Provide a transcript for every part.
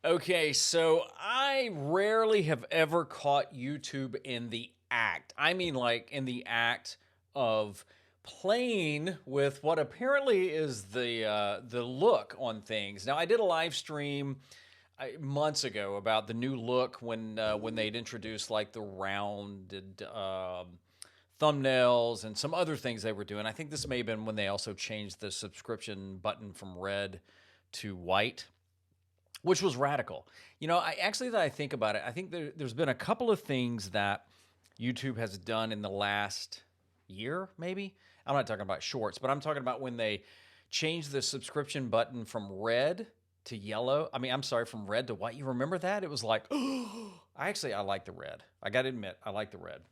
Okay, so I rarely have ever caught YouTube in the act. I mean, like in the act of playing with what apparently is the look on things. Now, I did a live stream months ago about the new look when they'd introduced like the rounded thumbnails and some other things they were doing. I think this may have been when they also changed the subscription button from red to white, which was radical. You know, that I think about it, I think there's been a couple of things that YouTube has done in the last year, maybe. I'm not talking about shorts, but I'm talking about when they changed the subscription button from red to yellow. I mean, I'm sorry, from red to white. You remember that? It was like, I like the red. I got to admit, I like the red.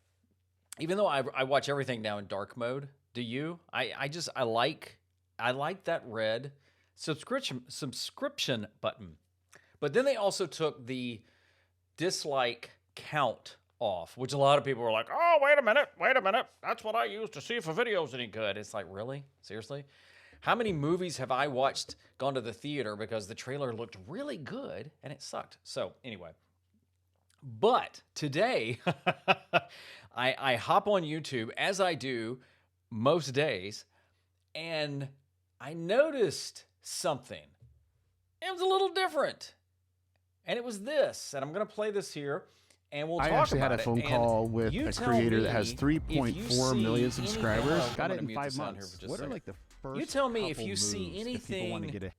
Even though I watch everything now in dark mode. Do you? I like that red subscription button. But then they also took the dislike count off, which a lot of people were like, oh, wait a minute. That's what I use to see if a video's any good. It's like, really? Seriously? How many movies have I watched, gone to the theater because the trailer looked really good and it sucked? So anyway, but today I hop on YouTube as I do most days, and I noticed something. It was a little different. And it was this, and I'm going to play this here, and we'll talk about it. I actually had a phone call with a creator that has 3.4 million subscribers. Got it in 5 months. What are like the first? You tell me if you see anything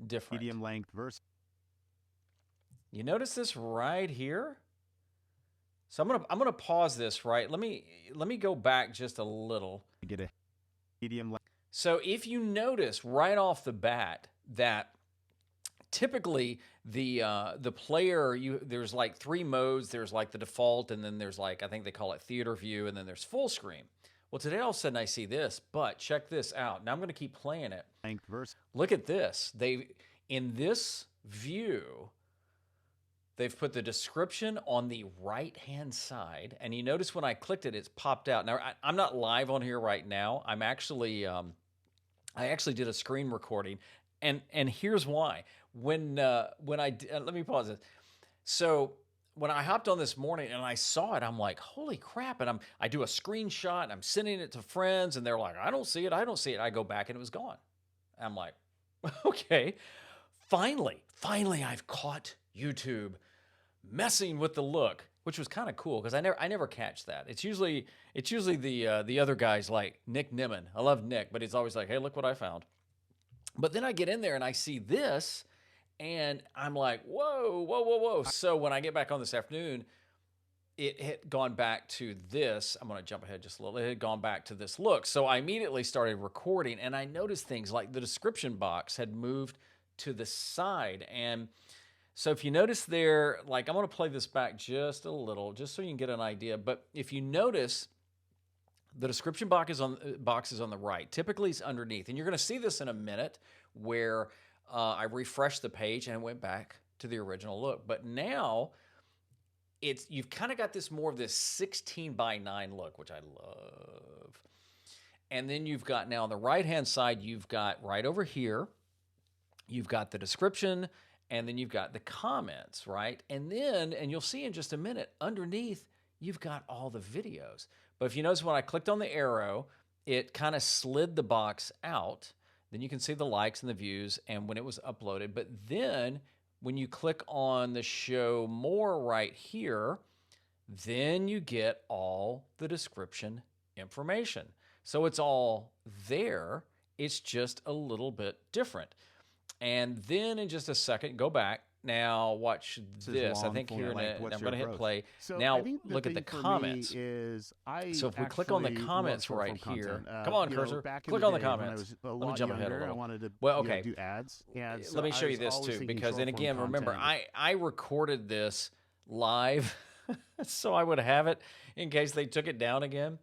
different. Medium length versus. You notice this right here? So I'm gonna pause this. Right. Let me go back just a little. Get a medium length. So if you notice right off the bat that typically the player, there's like 3 modes. There's like the default, and then there's like, I think they call it theater view, and then there's full screen. Well, today all of a sudden I see this, but check this out. Now I'm going to keep playing it. Look at this. In this view, they've put the description on the right-hand side, and you notice when I clicked it, it's popped out. Now I'm not live on here right now. I'm actually I actually did a screen recording. And here's why. When let me pause this. So when I hopped on this morning and I saw it, I'm like, holy crap. And I do a screenshot and I'm sending it to friends, and they're like, I don't see it. I go back and it was gone. I'm like, okay, finally I've caught YouTube messing with the look, which was kind of cool because I never catch that. It's usually the other guys like Nick Nimmin. I love Nick, but he's always like, hey, look what I found. But then I get in there and I see this, and I'm like, whoa. So when I get back on this afternoon, it had gone back to this. I'm going to jump ahead just a little. It had gone back to this look. So I immediately started recording, and I noticed things like the description box had moved to the side. And so if you notice there, like I'm going to play this back just a little, just so you can get an idea. But if you notice, the description box is on the right. Typically, it's underneath. And you're going to see this in a minute where I refreshed the page and it went back to the original look. But now you've kind of got more of this 16:9 look, which I love. And then you've got now on the right-hand side, you've got right over here, you've got the description, and then you've got the comments, right? And you'll see in just a minute, underneath, you've got all the videos. But if you notice when I clicked on the arrow, it kind of slid the box out. Then you can see the likes and the views and when it was uploaded. But then when you click on the show more right here, then you get all the description information. So it's all there. It's just a little bit different. And then in just a second, go back. Now watch this. I think here I'm going to hit play. So now look at the comments. So if we click on the comments right here, come on, cursor, click on the comments. Let me jump ahead a little. I wanted to do ads. Let me show you this too, because then again, remember, I recorded this live, so I would have it in case they took it down again.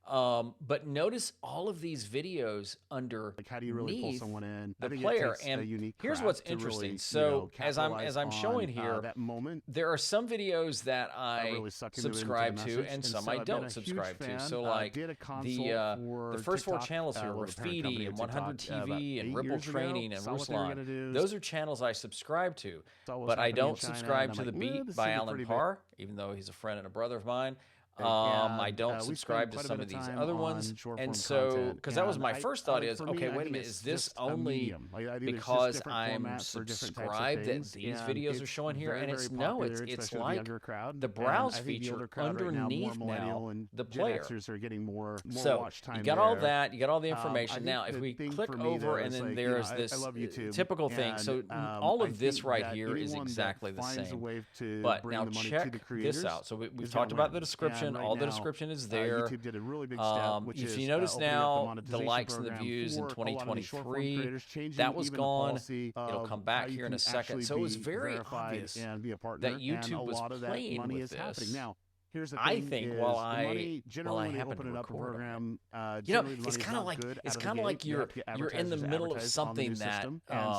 But notice all of these videos under like how do you really pull someone in the player. And here's what's interesting. Really, so as I'm showing here, that moment, there are some videos that I really subscribe to, and some I don't subscribe to. So like the first 4 channels here, Rafidi and 100 TV and Ripple Training and Ruslan, those are channels I subscribe to. But I don't subscribe to The Beat by Alan Parr, even though he's a friend and a brother of mine. I don't subscribe to some of these other ones, and so because that was my first thought is, okay, wait a minute, is this only because I'm subscribed that these videos are showing here? And it's no, it's like the browse feature underneath now the player. So you got all that, you got all the information. Now, if we click over, and then there's this typical thing. So all of this right here is exactly the same. But now check this out. So we've talked about the description. All the description is there. YouTube did a really big step, which if is you notice now, the likes and the views in 2023, that was gone. It'll come back here in a second. So it was very obvious that YouTube was playing with this. Now, here's the thing, I think while I happen to open up a program, it's kind of like you're in the middle of something that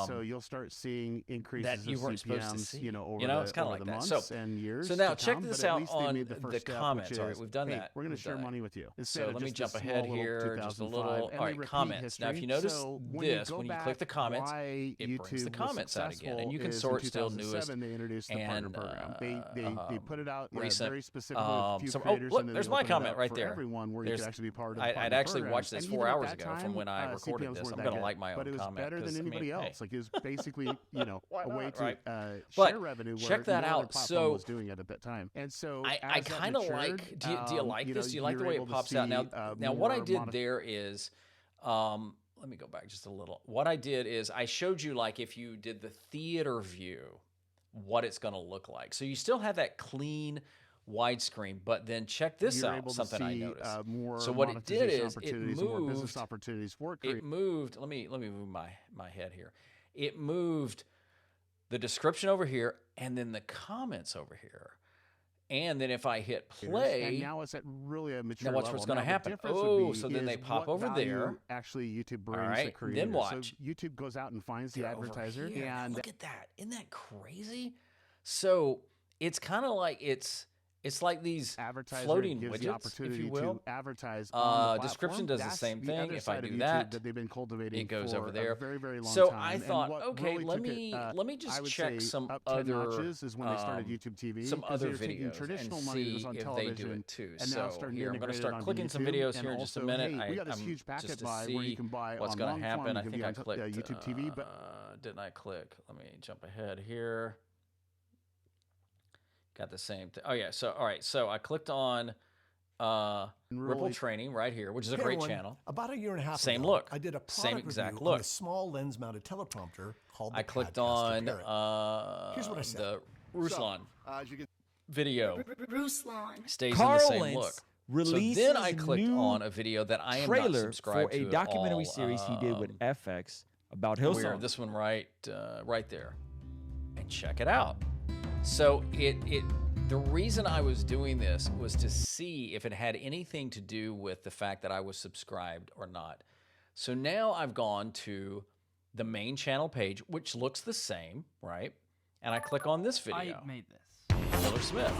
so you'll start seeing increases that you weren't supposed to see. Over it's kind of like the that. months and years. So now check this out on the comments. All right, we've done that. We're going to share money with you. So let me jump ahead here just a little. All right, comments. Now, if you notice this, when you click the comments, it brings the comments out again, and you can sort still newest and they put it out recent. very specific. Look, there's my comment right there. Everyone where you could actually be part of. I'd actually watched this 4 hours ago from when I recorded this. I'm going to like my own comment. But it was better than anybody else. Like it was basically, a way to but share revenue. Check that out. So was doing it at that time. And so I kind of like. Do you like this? Do you like the way it pops out? Now what I did there is. Let me go back just a little. What I did is I showed you like if you did the theater view, what it's going to look like. So you still have that clean widescreen, but then check this out. Something I noticed. So what it did is it moved. Business opportunities for it moved. Let me move my head here. It moved the description over here, and then the comments over here. And then if I hit play, and now it's at really a mature level. Now what's going to happen? Oh, so then they pop over there. Actually, YouTube brings the creator. Then watch. So YouTube goes out and finds the advertiser. And look at that. Isn't that crazy? So it's kind of like it's like these floating widgets, if you will. To advertise on the description does the same thing. If I do that, they've been cultivating it goes over there. A very, very long so time. I thought, okay, let me just check some other is when they started YouTube TV, some other videos traditional and money see on if television, they do it too. And now so here, I'm going to start clicking some videos here in just a minute. We got this huge packet buy where you can buy what's going to happen. I think I clicked YouTube TV, but didn't I click? Let me jump ahead here. Got the same thing. Oh yeah. So all right. So I clicked on Ripple Training right here, which is a great channel. About a year and a half same ago, look. I did a same product exact review look. on a small lens-mounted teleprompter called the I clicked Podcaster on Parrot. Here's what I said. the Ruslan video. Ruslan Stays in the same look. So then I clicked on a video that I am not subscribed to for a documentary series he did with FX about Hillsong. This one right there, and check it out. So the reason I was doing this was to see if it had anything to do with the fact that I was subscribed or not. So now I've gone to the main channel page, which looks the same, right? And I click on this video. I made this. Miller Smith.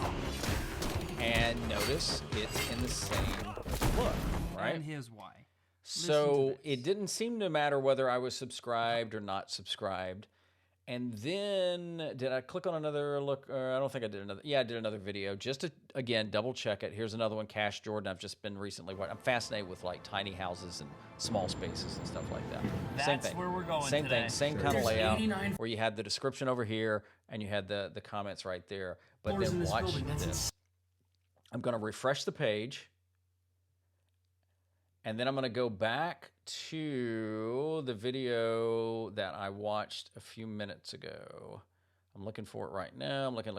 And notice it's in the same look, right? And here's why. So it didn't seem to matter whether I was subscribed or not subscribed. And then, did I click on another look? I don't think I did another. Yeah, I did another video just to, again, double check it. Here's another one, Cash Jordan. I've just been recently, I'm fascinated with like tiny houses and small spaces and stuff like that. That's same thing. Where we're going Same today. thing, same kind of layout where you had the description over here and you had the comments right there. But then watch this. I'm going to refresh the page. And then I'm going to go back to the video that I watched a few minutes ago. I'm looking for it right now. I'm looking.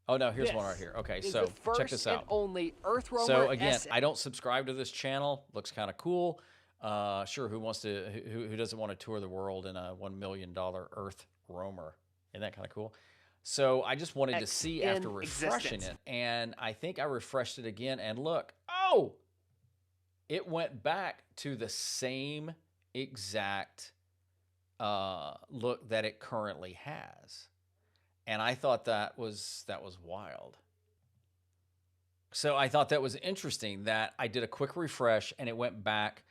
Oh, no, here's one right here. Okay, so check this out. So again, I don't subscribe to this channel. Looks kind of cool. Sure, who doesn't want to tour the world in a $1 million Earth roamer? Isn't that kind of cool? So I just wanted to see after refreshing it, and I think I refreshed it again, and look, oh, it went back to the same exact look that it currently has. And I thought that was wild. So I thought that was interesting that I did a quick refresh and it went back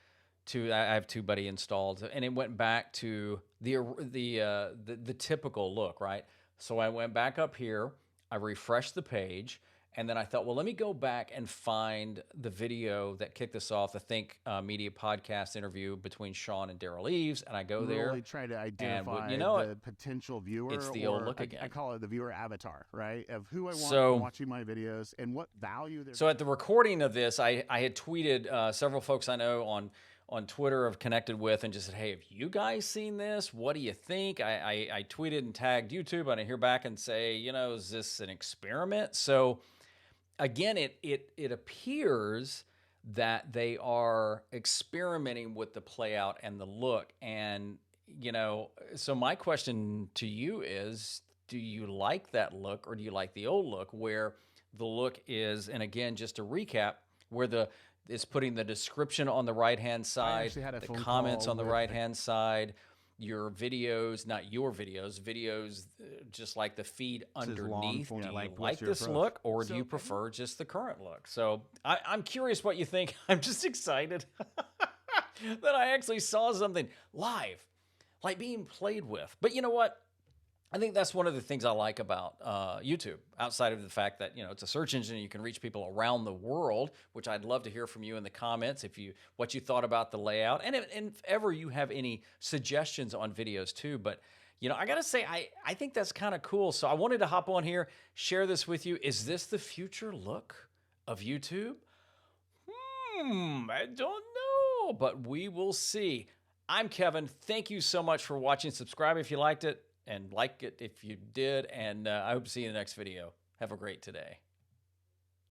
to, I have TubeBuddy installed, and it went back to the typical look, right? So I went back up here, I refreshed the page, and then I thought, well, let me go back and find the video that kicked us off, the Think Media podcast interview between Sean and Daryl Eves, and I go there. Really try to identify the potential viewer. It's the old look again. I call it the viewer avatar, right? Of who I want watching my videos and what value they're. So at the recording of this, I had tweeted several folks I know on Twitter have connected with and just said, hey, have you guys seen this? What do you think? I tweeted and tagged YouTube, and I hear back and say, is this an experiment? So again, it appears that they are experimenting with the playout and the look. And, so my question to you is, do you like that look, or do you like the old look where the look is, and again, just to recap, where it's putting the description on the right-hand side, the comments on the right-hand side, your videos, not your videos just like the feed underneath. Do you like this look, or do you prefer just the current look? So I'm curious what you think. I'm just excited that I actually saw something live, like being played with. But you know what? I think that's one of the things I like about YouTube, outside of the fact that, it's a search engine and you can reach people around the world, which I'd love to hear from you in the comments, what you thought about the layout, and if ever you have any suggestions on videos too. But, I got to say, I think that's kind of cool. So I wanted to hop on here, share this with you. Is this the future look of YouTube? I don't know, but we will see. I'm Kevin. Thank you so much for watching. Subscribe if you liked it, and like it if you did, and I hope to see you in the next video. Have a great day.